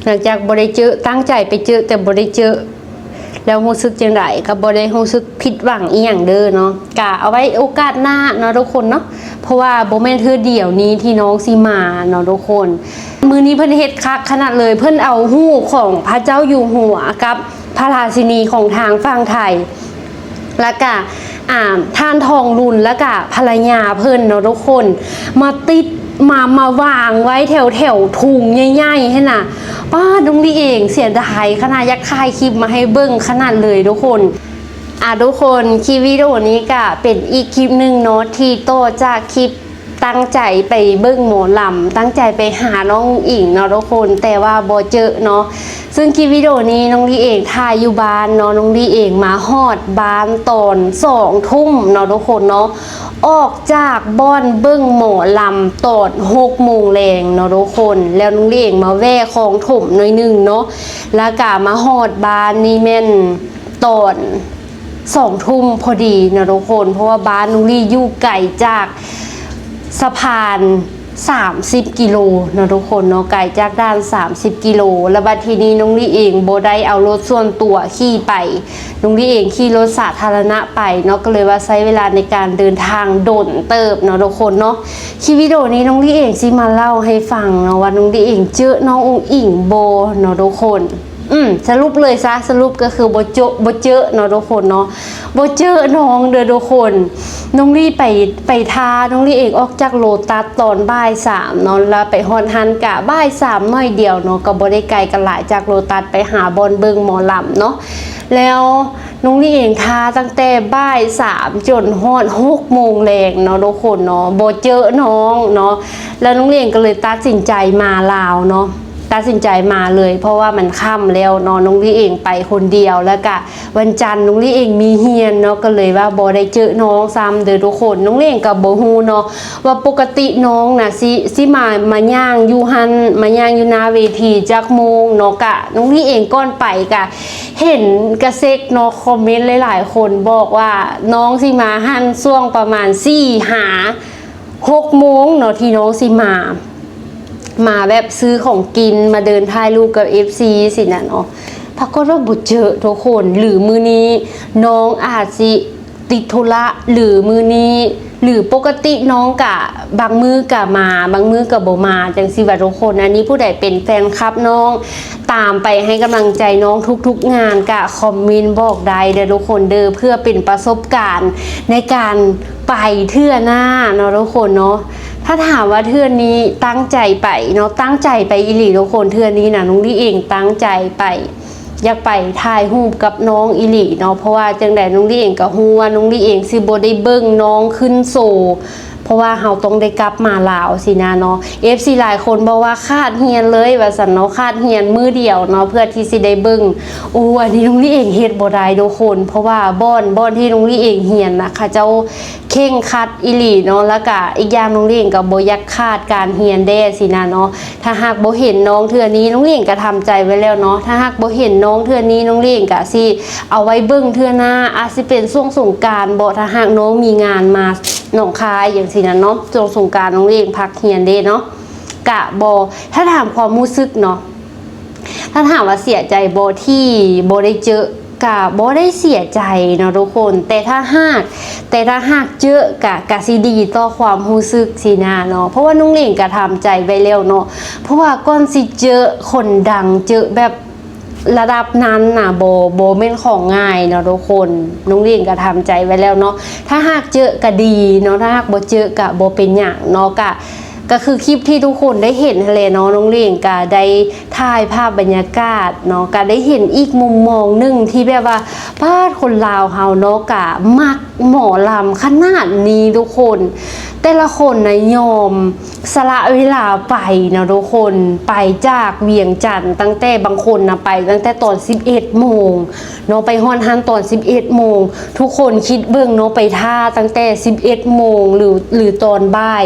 หลังจากบ่ได้เจอตั้งใจไปเจอแต่บ่ได้เจอแล้วรู้สึกจังไดก็บ่ได้รู้สึกผิดหวังอีหยังเด้อเนาะกะเอาไว้โอกาสหน้าเนาะทุกคนเนาะเพราะว่าบ่แม่นเทื่อเดียวนี้ที่น้องสิมาเนาะทุกคนมื้อนี้เพิ่นเฮ็ดคักขนาดเลยเพิ่นเอาฮู้ของพระเจ้าอยู่หัวกับพระราชินีของทางฝั่งไทยแล้วก็ท่านทองรุ่นแล้วก็ภรรยาเพิ่นเนาะทุกคนมาติดมาวางไว้แถวถุงใหญ่ๆให้น่ะป้าน้องลี่เองเสียดายขนาดอยากถ่ายคลิปมาให้เบิ่งขนาดเลยทุกคนทุกคนคลิปวิดีโอนี้ก็เป็นอีกคลิปหนึ่งเนาะที่โตจากคลิปตั้งใจไปเบิ่งหมอลำตั้งใจไปหาน้องอิงเนาะทุกคนแต่ว่าบ่เจอเนาะซึ่งคลิปวิดีโอนี้น้องลี่เองถ่ายอยู่บ้านเนาะน้องลี่เองมาฮอดบ้านตอน2 ทุ่มเนาะทุกคนเนาะออกจากบ้านเบิ่งหมอลำตอน6 โมงแรงเนาะทุกคนแล้วน้องลี่เองมาแว่ของถมหน่อยนึงเนาะแล้วก็มาฮอดบ้านนี่แม่นตอน2 ทุ่มพอดีเนาะทุกคนเพราะว่าบ้านน้องลี่อยู่ไกลจากสะพาน30 กิโลเนาะทุกคนเนาะไกลจากด้าน30 กิโลแล้วบัดทีนี้น้องลี่เองบ่ได้เอารถส่วนตัวขี่ไปน้องลี่เองขี่รถสาธารณะไปเนาะก็เลยว่าใช้เวลาในการเดินทางโดนเติบเนาะทุกคนเนาะคลิปวิดีโอนี้น้องลี่เองสิมาเล่าให้ฟังเนาะว่าน้องลี่เองเจอน้องอุ๋งอิงโบเนาะทุกคนสรุปเลยซะสรุปก็คือบ่เจอเนาะทุกคนเนาะบ่เจอน้องเด้อทุกคนน้องลี่ไปทาน้องลี่เองออกจากโลตัสตอนบ่าย 3เนาะแล้วไปฮอนฮันกะบ่าย 3หน่อยเดียวเนาะก็บ่ได้ไกลกันหลายจากโลตัสไปหาบอนเบิงหมอลำเนาะแล้วน้องลี่เองทาตั้งแต่บ่าย 3จนฮอด6 โมงแรงเนาะทุกคนเนาะบ่เจอน้องเนาะแล้วน้องลี่เองก็เลยตัดสินใจมาลาวเนาะตัดสินใจมาเลยเพราะว่ามันค่ำแล้วเนาะน้องลี่เองไปคนเดียวแล้วก็วันจันทร์น้องลี่เองมีเฮียนเนาะก็เลยว่าบ่ได้เจอน้องซ้ำเด้อทุกคนน้องลี่เองก็บ่ฮู้เนาะว่าปกติน้องน่ะสิมาย่างอยู่หันมาย่างอยู่หน้าเวทีจักโมงเนาะกะน้องลี่เองก่อนไปก็เห็นกระเซกเนาะคอมเมนต์หลายๆคนบอกว่าน้องสิมาหันช่วงประมาณ4-6 โมงเนาะที่น้องสิมาแบบซื้อของกินมาเดินถ่ายรูปกับ FC สินะเนาะปรากฏว่าบ่เจอทุกคนหรือมื้อนี้น้องอาจสิติดธุระหรือมื้อนี้หรือปกติน้องกะบางมื้อกะมาบางมื้อกะบ่มาจังซี่ว่าทุกคนอันนี้ผู้ใดเป็นแฟนคลับน้องตามไปให้กำลังใจน้องทุกๆงานกะคอมเมนต์บอกได้เด้อทุกคนเด้อเพื่อเป็นประสบการณ์ในการไปเทื่อหน้าเนาะทุกคนเนาะถ้าถามว่าเทื่อนี้ตั้งใจไปเนาะตั้งใจไปอีหลีทุกคนเทื่อนี้นะน้องลี่เองตั้งใจไปอยากไปถ่ายรูปกับน้องอีหลีเนาะเพราะว่าจังใดน้องลี่เองก็ฮู้ว่าน้องลี่เองสิบ่ได้เบิ่งน้องขึ้นโซเพราะว่าเฮาต้องได้กลับมาลาวสินะเนาะ FC หลายคนบอกว่าคาดเฮียนเลยว่าซั่นเนาะคาดเฮียนมื้อเดียวเนาะเพื่อที่สิได้เบิ่งโอ้อันนี้น้องลี่เองเฮ็ดบ่ได้ทุกคนเพราะว่าบ่อนที่น้องลี่เองเฮียนนะเขาเจ้าเข่งคัดอีหลีเนาะแล้วก็อีกอย่างน้องลี่เองก็บ่อยากคาดการเฮียนแด้สินะเนาะถ้าหากบ่เห็นน้องเทื่อนี้น้องลี่เองก็ทำใจไว้แล้วเนาะถ้าหากบ่เห็นน้องเทื่อนี้น้องลี่เองก็สิเอาไว้เบิ่งเทื่อหน้าอาจสิเป็นช่วงสงกรานต์บ่ถ้าหากน้องมีงานมาหนองคายอย่างสินะเนาะช่วงสงกรานต์น้องลี่เองพักเฮียนเด้เนาะกะบ่ถ้าถามความรู้สึกเนาะถ้าถามว่าเสียใจบ่ที่บ่ได้เจอกะบ่ได้เสียใจเนาะทุกคนแต่ถ้าหากเจอกะสิดีต่อความรู้สึกสินะเนาะเพราะว่าน้องเล่งกะทำใจไว้แล้วเนาะเพราะว่าก่อนสิเจอคนดังเจอแบบระดับนั้นน่ะโบแม่นของง่ายเนาะทุกคนน้องเล่งกะทำใจไว้แล้วเนาะถ้าหากเจอกะดีเนาะถ้าหากบ่เจอกะบ่เป็นหยังเนาะก็คือคลิปที่ทุกคนได้เห็นทะเลเนาะน้องเลี้ยงก็ได้ถ่ายภาพบรรยากาศเนาะก็ได้เห็นอีกมุมมองหนึ่งที่แบบว่าพาดคนลาวเฮาเนาะก็มักหมอลำขนาดนี้ทุกคนแต่ละคนนะยอมสละเวลาไปเนาะทุกคนไปจากเวียงจันทร์ตั้งแต่บางคนนะไปตั้งแต่ตอน11 โมงเนาะไปฮอนฮันตอน11 โมงทุกคนคิดเบิ่งเนาะไปท่าตั้งแต่11 โมงหรือตอนบ่าย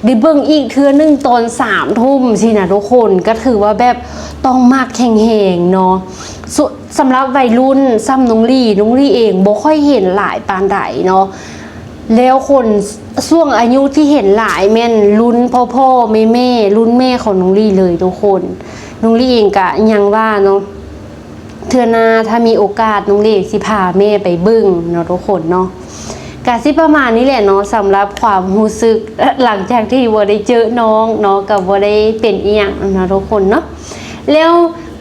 ได้เบิ่งอีกเทื่อนึงตอน3 ทุ่มสินะทุกคนก็ถือว่าแบบต้องมากแข่งแหงเนาะสำหรับวัยรุ่นซ้ำน้องลี่เองบ่ค่อยเห็นหลายปานใดเนาะแล้วคนช่วงอายุที่เห็นหลายแม่นรุ่นพ่อแม่รุ่นแม่ของน้องลี่เลยทุกคน น้องลี่เองกะยังว่าเนาะเทื่อหน้าถ้ามีโอกาสน้องลี่สิพาแม่ไปเบิ่งเนาะทุกคนเนาะกะสิประมาณนี้แหละเนาะสำหรับความรู้สึกหลังจากที่บ่ได้เจอน้องเนาะกับบ่ได้เป็นอีหยังเนาะทุกคนเนาะแล้ว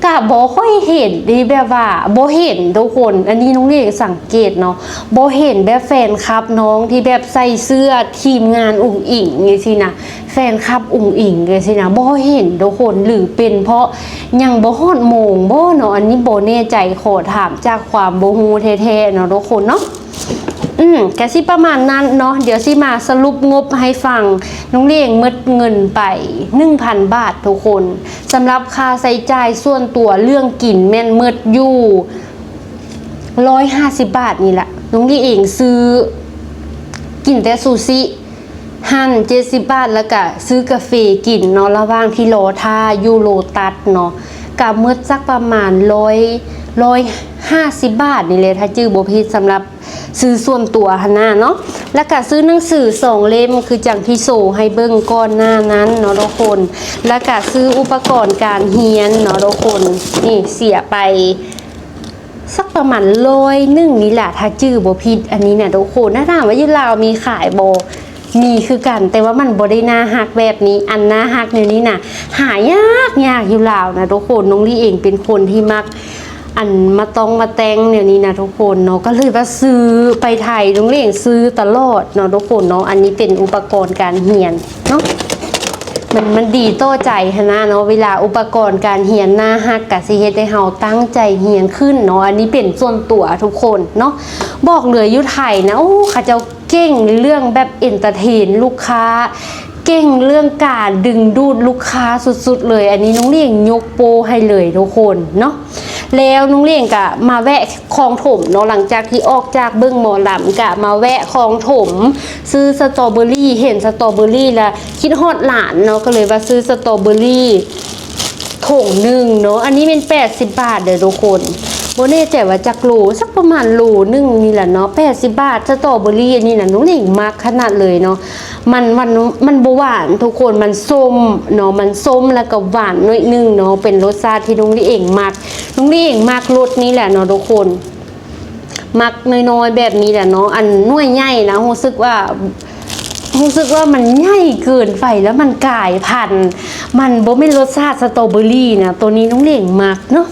กะบ่ค่อยเห็นดีแบบว่าบ่เห็นทุกคนอันนี้น้องเล็กสังเกตเนาะบ่เห็นแบบแฟนคลับน้องที่แบบใส่เสื้อทีมงานอุ๋งอิงจังซี่นะแฟนคลับอุ๋งอิงจังซี่นะบ่เห็นทุกคนหรือเป็นเพราะยังบ่ฮอดโมงบ่เนาะอันนี้บ่แน่ใจขอถามจากความบ่ฮู้แท้ๆเนาะทุกคนเนาะแกสิประมาณนั้นเนาะเดี๋ยวสิมาสรุปงบให้ฟังน้องเลี้ยงหมดเงินไป 1,000 บาททุกคนสำหรับค่าใช้จ่ายส่วนตัวเรื่องกินแม่นหมดอยู่150 บาทนี่แหละน้องเลี้ยงเองซื้อกินแต่ซูชิหั่น70 บาทแล้วก็ซื้อกาแฟกินเนาะระหว่างที่รอท่ายูโรตัสเนาะกับหมดสักประมาณ150 บาทนี่เลยถ้าจื้อบ่ผิดสำหรับซื้อส่วนตัวหน้าเนาะแล้วก็ซื้อหนังสือ2 เล่มคือจังที่โซให้เบิ่งก่อนหน้านั้นเนาะทุกคนแล้วก็ซื้ออุปกรณ์การเรียนเนาะทุกคนนี่เสียไปสักประมาณ100นี่แหละถ้าจื้อบ่ผิดอันนี้เนี่ยทุกคนถ้าถามว่าอยู่ลาวมีขายบ่มีคือกันแต่ว่ามันบ่ได้น่าฮักแบบนี้อันน่าฮักเนี่ยนี้น่ะหายากอยู่ลาวนะทุกคนน้องลี่เองเป็นคนที่มักอันมาต้องมาแต่งเนี่ยนี้นะทุกคนเนาะก็เลยว่าซื้อไปไทยน้องลี่เองซื้อตลอดเนาะทุกคนเนาะอันนี้เป็นอุปกรณ์การเรียนเนาะมันดีต่อใจนะเนาะเวลาอุปกรณ์การเรียนหน้าฮักกะสิเฮ็ดให้เฮาตั้งใจเรียนขึ้นเนาะอันนี้เป็นส่วนตัวทุกคนเนาะบอกเลยอยู่ไทยนะโอ้เขาเจ้าเก่งในเรื่องแบบเอนเตอร์เทนลูกค้าเก่งเรื่องการดึงดูดลูกค้าสุดๆเลยอันนี้น้องเลี้ยงยกโปให้เลยทุกคนเนาะแล้วน้องเลี้ยงกะมาแวะคลองถมเนาะหลังจากที่ออกจากเบิ้งหมอลำกะมาแวะคลองถมซื้อสตรอเบอรี่เห็นสตรอเบอรี่แล้วคิดฮอดหลานเนาะก็เลยว่าซื้อสตรอเบอรี่ถุงหนึ่งเนาะอันนี้เป็น80 บาทเด้อทุกคนโบเน่ใจว่าจากโลสักประมาณโลนึงนี่แหละเนาะ80 บาทสตรอเบอรี่อันนี้นะน้องเลี้ยงมากขนาดเลยเนาะมันบหวานทุกคนมันส้มเนาะมันส้มแล้วก็หวานน้อยนึงเนาะเป็นรสชาติที่น้องลี่เองมักน้องลี่เองมักรสนี้แหละเนาะทุกคนมักน้อยๆแบบนี้แหละเนาะอันหน่วยใหญ่นะรู้สึกว่ามันใหญ่เกินไปแล้วมันกลายพันธุ์มันบ่เป็นรสชาติสตรอเบอรี่นะตัวนี้น้องเลี้ยงมักเนาะ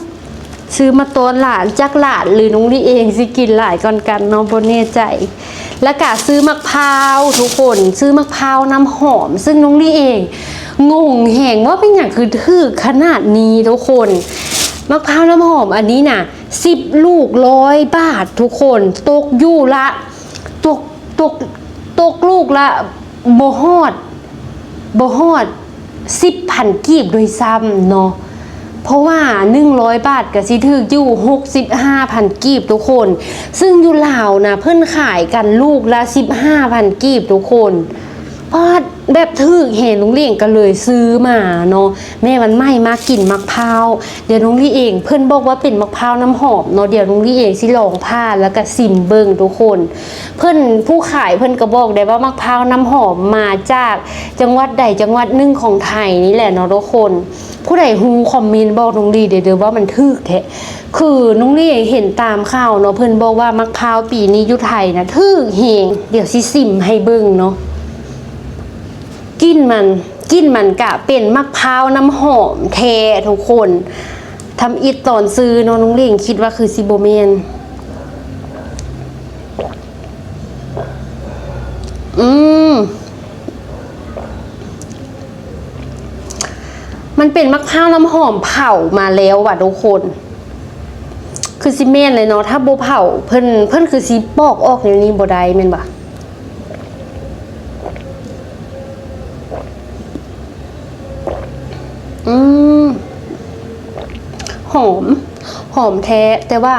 ซื้อมาตอนหลานจักหลานหรือน้องลี่เองสิกินหลายก่อนกันเนาะบ่แน่ใจแล้วก็ซื้อมะพร้าวทุกคนซื้อมะพร้าวน้ำหอมซึ่งน้องลี่เองงงแหงว่าเป็นอย่างคือถือขนาดนี้ทุกคนมะพร้าวน้ำหอมอันนี้น่ะ10 ลูก100 บาททุกคนตกอยู่ละตกลูกละบ่ฮอด10,000 กีบโดยซ้ำเนาะเพราะว่า100 บาทก็สิถึกอยู่65,000 กีบทุกคนซึ่งอยู่ลาวนะเพิ่นขายกันลูกละ15,000 กีบทุกคนพอแบบถึกเห็นลุงเลี้ยงก็เลยซื้อมาเนาะแม่มันไม่มากินมะพร้าวเดี๋ยวลุงลี่เองเพิ่นบอกว่าเป็นมะพร้าวน้ำหอมเนาะเดี๋ยวลุงลี่เองสิลองผ้าแล้วก็ซิมเบิ่งทุกคนเพิ่นผู้ขายเพิ่นก็บอกได้ว่ามะพร้าวน้ำหอมมาจากจังหวัดใดจังหวัดหนึ่งของไทยนี่แหละเนาะทุกคนผู้ใดฮู้คอมเมนต์บอกน้องลี่เดี๋ยวว่ามันถึกแท้คือน้องลี่เห็นตามข่าวเนาะเพิ่นบอกว่ามะพร้าวปีนี้อยู่ไทยนะถึกเฮงเดี๋ยวสิซิมให้เบิ่งเนาะกินมันกะเป็นมะพร้าวน้ำหอมแท้ทุกคนทำอิดตอนซื้อเนาะน้องเลี้ยงคิดว่าคือซิโบเมนมันเป็นมะพร้าวน้ำหอมเผามาแล้วว่ะทุกคนคือซิเมนเลยเนาะถ้าโบเผาเพิ่นคือซิปอกออกอย่างนี้บ่ได้แม่นบ่หอมแท้แต่ว่า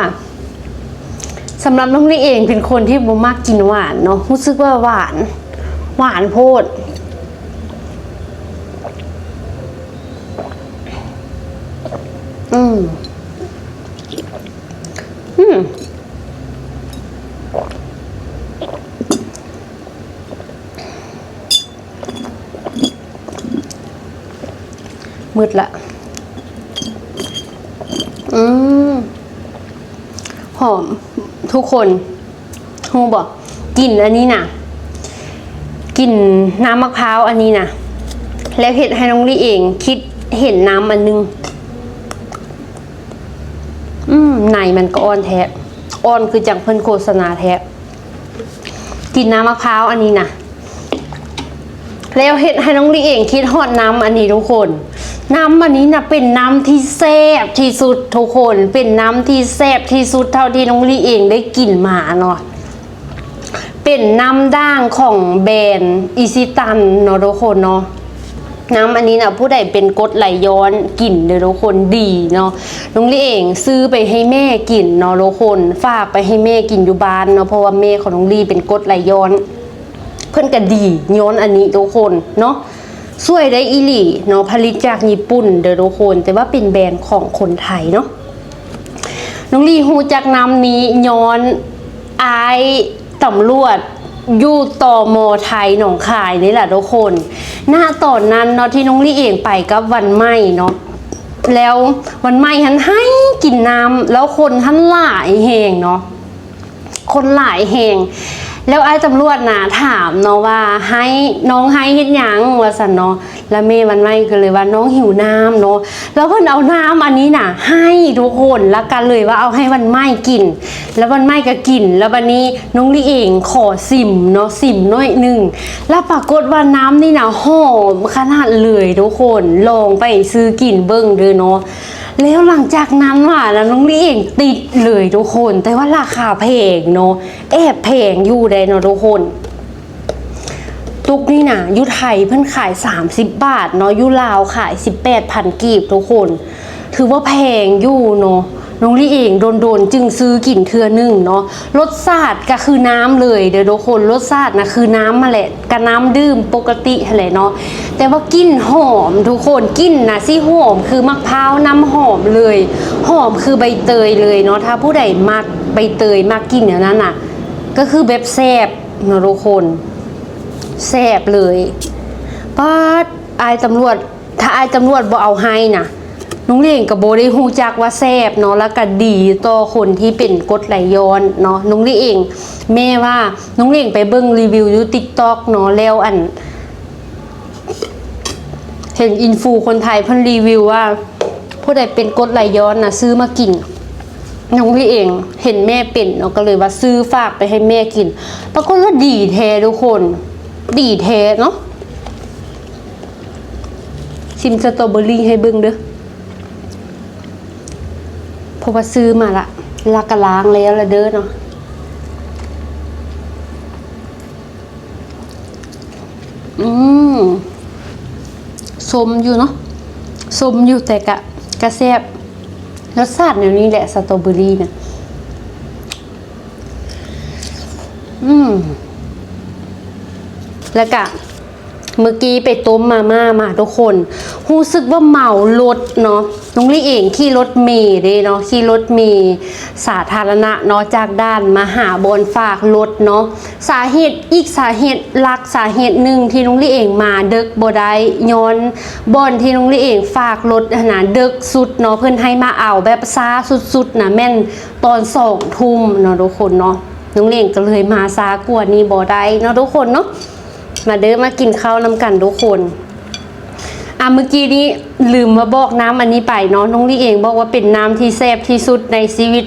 สำหรับน้องลี่เองเป็นคนที่บ่มักกินหวานเนาะรู้สึกว่าหวานโพดมืดละ หอมทุกคนฮู้บอกกลิ่นอันนี้น่ะกลิ่นน้ำมะพร้าวอันนี้น่ะแล้วเห็ดให้น้องลี่เองคิดเห็นน้ำอันนึงในมันก็อ่อนแท้อ่อนคือจังเพิ่นโฆษณาแท้กลิ่นน้ำมะพร้าวอันนี้น่ะแล้วเห็ดให้น้องลี่เองคิดฮอดน้ำอันนี้ทุกคนน้ำอันนี้นะเป็นน้ำที่แซ่บที่สุดทุกคนเป็นน้ำที่แซ่บที่สุดเท่าที่น้องลี่เองได้กินมาเนาะเป็นน้ำด่างของแบรนด์อิซิตันเนาะทุกคนเนาะน้ำอันนี้นะผู้ใดเป็นกรดไหลย้อนกินเด้อทุกคนดีเนาะน้องลี่เองซื้อไปให้แม่กินเนาะทุกคนฝากไปให้แม่กินอยู่บ้านเนาะเพราะว่าแม่ของน้องลี่เป็นกรดไหลย้อนเพิ่นก็ดีย้อนอันนี้ทุกคนเนาะสวยได้อีหลีเนาะผลิตจากญี่ปุ่นเด้อทุกคนแต่ว่าเป็นแบรนด์ของคนไทยเนาะน้องลี่ฮู้จักน้ำนี้ย้อนอายตำรวจอยู่ต่อมอไทยหนองคายนี่แหละทุกคนหน้าตอนนั้นเนาะที่น้องลี่เองไปกับวันไหม้เนาะแล้ววันไหม้หันให้กินน้ำแล้วคนท่านหลายแหงเนาะคนหลายแหงแล้วไอ้ตำรวจนะถามเนาะว่าให้น้องให้เฮ็ดหยังว่าสันเนาะแล้วเมย์วันไม่ก็เลยว่าน้องหิวน้ำเนาะแล้วเพิ่นเอาน้ำอันนี้น่ะให้ทุกคนแล้วกันเลยว่าเอาให้วันไม่กินแล้ววันไม่ก็กินแล้ววันนี้น้องลี่เองขอซิมเนาะซิมน้อยหนึ่งแล้วปรากฏว่าน้ำนี่น่ะหอมขนาดเลยทุกคนลองไปซื้อกินเบิ่งเด้อเนาะแล้วหลังจากนั้นว่ะแล้วน้องลี่เองติดเลยทุกคนแต่ว่าราคาแพงเนาะแอบแพงอยู่ได้เนาะทุกคนตุกนี่นะยุไทยเพิ่นขาย30 บาทเนาะยุลาวขาย18,000 กีบทุกคนถือว่าแพงอยู่เนาะน้องลี่เองโดนจึงซื้อกินเทื่อนึงเนาะรสชาติก็คือน้ำเลยเดี๋ยวทุกคนรสชาตินะคือน้ำมาแหละกับน้ำดื่มปกติแหละเนาะแต่ว่ากลิ่นหอมทุกคนกลิ่นนะสิหอมคือมะพร้าวน้ำหอมเลยหอมคือใบเตยเลยเนาะถ้าผู้ใดมักใบเตยมักกินอย่างนั้นน่ะก็คือแบบแซ่บเนาะทุกคนแซ่บเลยป้าอายตำรวจถ้าอายตำรวจบ่เอาให้นะน้องเล่งกับโบได้ฮู้จักว่าแซ่บเนาะแล้วก็ดีต่อคนที่เป็นกรดไหลย้อนเนาะน้องเล่งแม่ว่าน้องเล่งไปเบิ่งรีวิวอยู่ TikTok เนาะแล้วอันเห็นอินฟูคนไทยเพิ่นรีวิวว่าผู้ใดเป็นกรดไหลย้อนน่ะซื้อมากินน้องเองเห็นแม่เป็นเนาะก็เลยว่าซื้อฝากไปให้แม่กินปรากฏว่าดีแท้ทุกคนดีแท้เนาะชิมสตรอเบอรี่ให้เบิ่งเด้อเพราะว่าซื้อมาละลากล้างแล้วละเด้อเนาะส้มอยู่เนาะส้มอยู่แต่กะแซ่บรสชาติแนวนี้แหละสตรอเบอรี่เนี่ยแล้วก็เมื่อกี้ไปต้มมาม่ามาทุกคนรู้สึกว่าเมารถเนาะน้องลี่เองขี่รถเมล์เด้เนาะขี่รถเมล์สาธารณะเนาะจากด้านมาหาบอนฝากรถเนาะสาเหตุอีกสาเหตุหลักสาเหตุหนึ่งที่น้องลี่เองมาเดึกบ่ได้ย้อนบอนที่น้องลี่เองฝากรถนะเดึกสุดเนาะเพิ่นให้มาเอาแบบซาสุดๆนะแม่นตอน2 ทุ่มเนาะทุกคนเนาะน้องเล่งก็เลยมาซากว่านี้บ่ได้เนาะทุกคนเนาะมาเด้อมากินข้าวนำกันทุกคนเมื่อกี้นี้ลืมมาบอกน้ำอันนี้ไปเนาะน้องลี่เองบอกว่าเป็นน้ำที่แซ่บที่สุดในชีวิต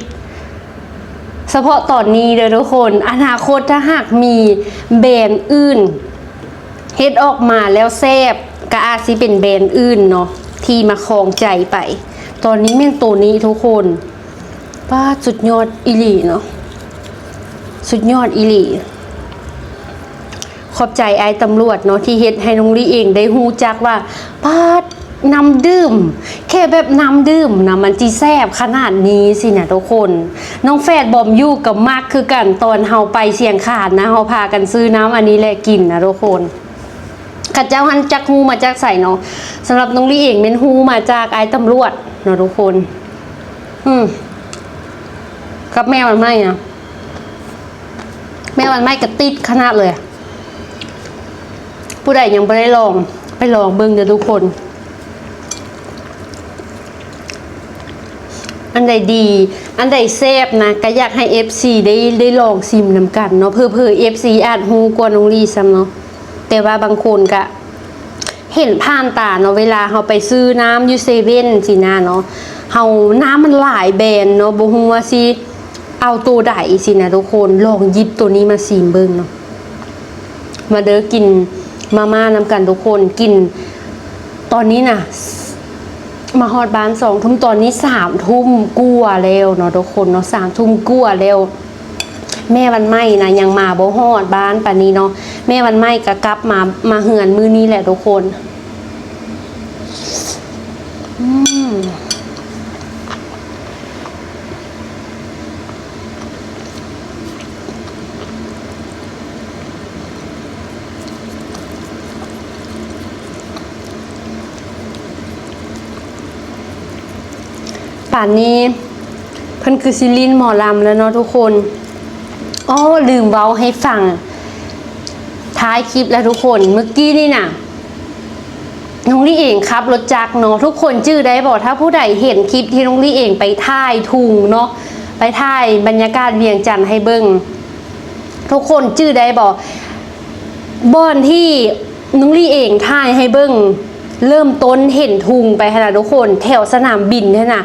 เฉพาะตอนนี้เด้อทุกคนอนาคตถ้าหากมีแบรนด์อื่นเฮ็ดออกมาแล้วแซ่บก็อาจสิเป็นแบรนด์อื่นเนาะที่มาครองใจไปตอนนี้แม่งตัวนี้ทุกคนป้าสุดยอดอีหลีเนาะสุดยอดอีหลีขอบใจไอ้ตำรวจเนาะที่เฮ็ดให้น้องลี่เองได้ฮู้จักว่าป้าน้ำดื่มแค่แบบน้ำดื่มนะมันจีแซ่บขนาดนี้สินะทุกคนน้องแฟดบอมยู่กับมากคือกันตอนเฮาไปเสียงขาดนะเฮาพากันซื้อน้ำอันนี้แหละกินนะทุกคนข้าเจ้าหันจักฮูมาจากใส่เนาะสำหรับน้องลี่เองเป็นฮูมาจากไอ้ตำรวจเนาะทุกคนกับแม่มันไม่นะแม่มันไม่กระติดขนาดเลยผู้ใดยังไม่ได้ลองไปลองเบิ่งเด้อทุกคน อันใดดีอันใดแซ่บนะก็อยากให้ FC ได้ลองชิมนำกันเนาะเพื่อ FC อาจฮู้กว่าน้องลีซ้ำเนาะแต่ว่าบางคนก็เห็นผ่านตาเนาะเวลาเราไปซื้อน้ำอยู่เซเว่นสินะเนาะเฮาน้ำมันหลายแบรนด์เนาะบ่ฮู้ว่าสิเอาตัวใดสินะทุกคนลองหยิบตัวนี้มาชิมเบิ่งเนาะมาเด้อกินมาม่านำกันทุกคนกินตอนนี้น่ะมาฮอดบ้าน2 ทุ่มตอนนี้3 ทุ่มกว่าแล้วเนาะทุกคนเนาะ3 ทุ่มกว่าแล้วแม่วันใหม่นะยังมาบ่ฮอดบ้านป่านนี้เนาะแม่วันใหม่ก็กลับมาเฮือนมื้อนี้แหละทุกคนป่านนี้เพิ่นคือซิลินหมอลำแล้วเนาะทุกคนอ๋อลืมเว้าให้ฟังท้ายคลิปแล้วทุกคนเมื่อกี้นี่น่ะน้องลี่เองครับรถจักรเนาะทุกคนชื่อได้บอกถ้าผู้ใดเห็นคลิปที่น้องลี่เองไปถ่ายทุงเนาะไปถ่ายบรรยากาศเวียงจันทร์ให้เบิ่งทุกคนชื่อได้บอกบ่อนที่น้องลี่เองถ่ายให้เบิ่งเริ่มต้นเห็นทุงไปขนาดทุกคนแถวสนามบินเนี่ยนะ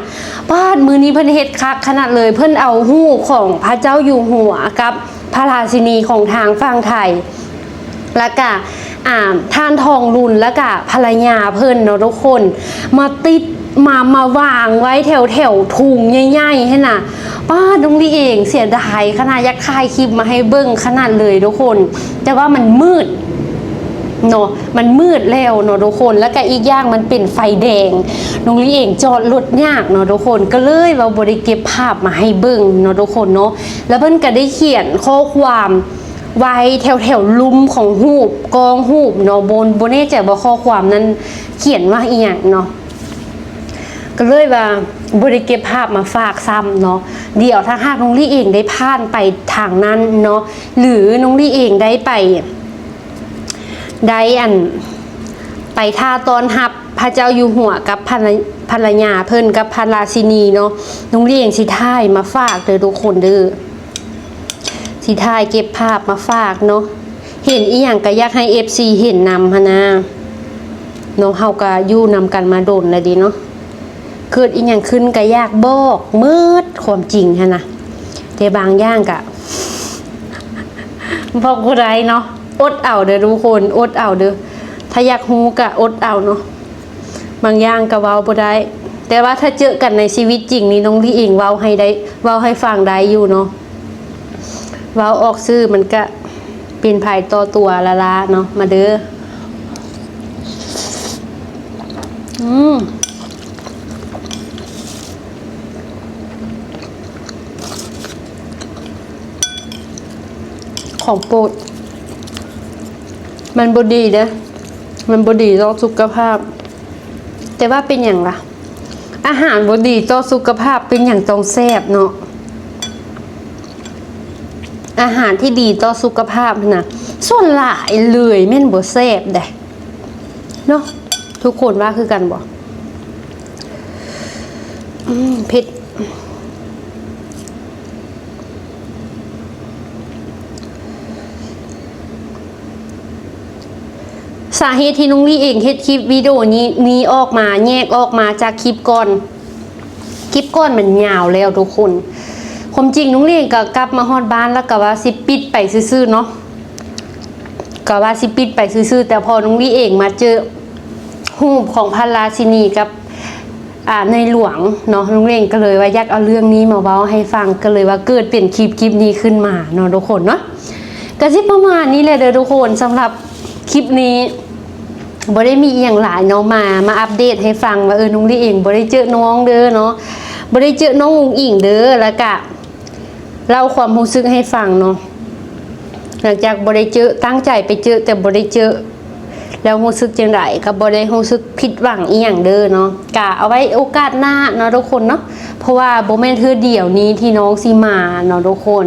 ป้าดมือนี้เพิ่นเฮ็ดคักขนาดเลยเพิ่นเอาหู้ของพระเจ้าอยู่หัวกับพระราชินีของทางฝั่งไทยแล้วก็ท่านทองรุนแล้วก็ภรรยาเพิ่นเนาะทุกคนมาติดมาวางไว้แถวทุงใหญ่ๆให้น่ะป้าดงลี่เองเสียดายขนาดยักษ์คายคลิปมาให้เบิ่งขนาดเลยทุกคนแต่ว่ามันมืดเนาะมันมืดแล้วเนาะทุกคนแล้วก็อีกอย่างมันเป็นไฟแดงน้องลี่เองจอดรถยากเนาะทุกคนก็เลยว่าบ่ได้เก็บภาพมาให้เบิ่งเนาะทุกคนเนาะแล้วเพิ่นก็ได้เขียนข้อความไว้แถวลุ่มของหูบกองหูบเนาะบนแน่ใจว่าข้อความนั้นเขียนว่าอีหยังเนาะก็เลยว่าบ่ได้เก็บภาพมาฝากซ้ำเนาะเดี๋ยวถ้าหากน้องลี่เองได้ผ่านไปทางนั้นเนาะหรือน้องลี่เองได้ไปไปท่าตอนรับพระเจ้าอยู่หัวกับภรรยาเพิ่นกับพระราชินีเนาะน้องเลี้ยงสิถ่ายมาฝากเด้อทุกคนเด้อสิถ่ายเก็บภาพมาฝากเนาะเห็นอีหยังก็อยากให้ FC เห็นนำหั่นนะเนาะเฮาก็อยู่นำกันมาโดนแล้วดิเนาะเกิดอีหยังขึ้นก็อยากบอกมืดความจริงหั่นนะแต่บางอย่างก็บอกบ่ได้เนาะอดเอาเด้อทุกคนอดเอาเด้อถ้าอยากฮู้ก็อดเอาเนาะบางอย่างก็เว้าบ่ได้แต่ว่าถ้าเจอกันในชีวิตจริงนี่น้องลี่เองเว้าให้ได้เว้าให้ฟังได้อยู่เนาะเว้าออกชื่อมันก็เป็นภัยต่อตัวละเนาะมาเด้อของโปรดมันบดีเด้อมันบดีต่อสุขภาพแต่ว่าเป็นอย่างล่ะอาหารบดีต่อสุขภาพเป็นอย่างต้องแซ่บเนาะอาหารที่ดีต่อสุขภาพนะส่วนหลายเลยแม่นบ่แซ่บเด้เนาะทุกคนว่าคือกันบ่เผ็ดสาเหตุที่น้องลี่เองเฮ็ดคลิปวิดีโอนี้ออกมาแยกออกมาจากคลิปก่อนมันยาวแล้วทุกคนความจริงน้องลี่ก็กลับมาฮอดบ้านแล้วก็ว่าสิปิดไปซื่อๆเนาะก็ว่าสิปิดไปซื่อๆแต่พอน้องลี่เองมาเจอรูปของพระราชินีกับในหลวงเนาะน้องลี่ก็เลยว่าอยากเอาเรื่องนี้มาเว้าให้ฟังก็เลยว่าเกิดเป็นคลิปนี้ขึ้นมาเนาะทุกคนเนาะก็สิประมาณนี้แหละเด้อทุกคนสำหรับคลิปนี้บ่ได้มีอย่างหลายเนาะมาอัปเดตให้ฟังว่าน้องลี่เองบ่ได้เจอน้องเด้อเนาะบ่ได้เจอน้องอุ๋งอิ๋งเด้อแล้วก็เล่าความรู้สึกให้ฟังเนาะหลังจากบ่ได้เจอตั้งใจไปเจอแต่บ่ได้เจอแล้วรู้สึกจังไดก็บ่ได้รู้สึกผิดหวังอีหยังเด้อเนาะก็เอาไว้โอกาสหน้าเนาะทุกคนเนาะเพราะว่าบ่แม่นเทื่อเดียวนี้ที่น้องสิมาเนาะทุกคน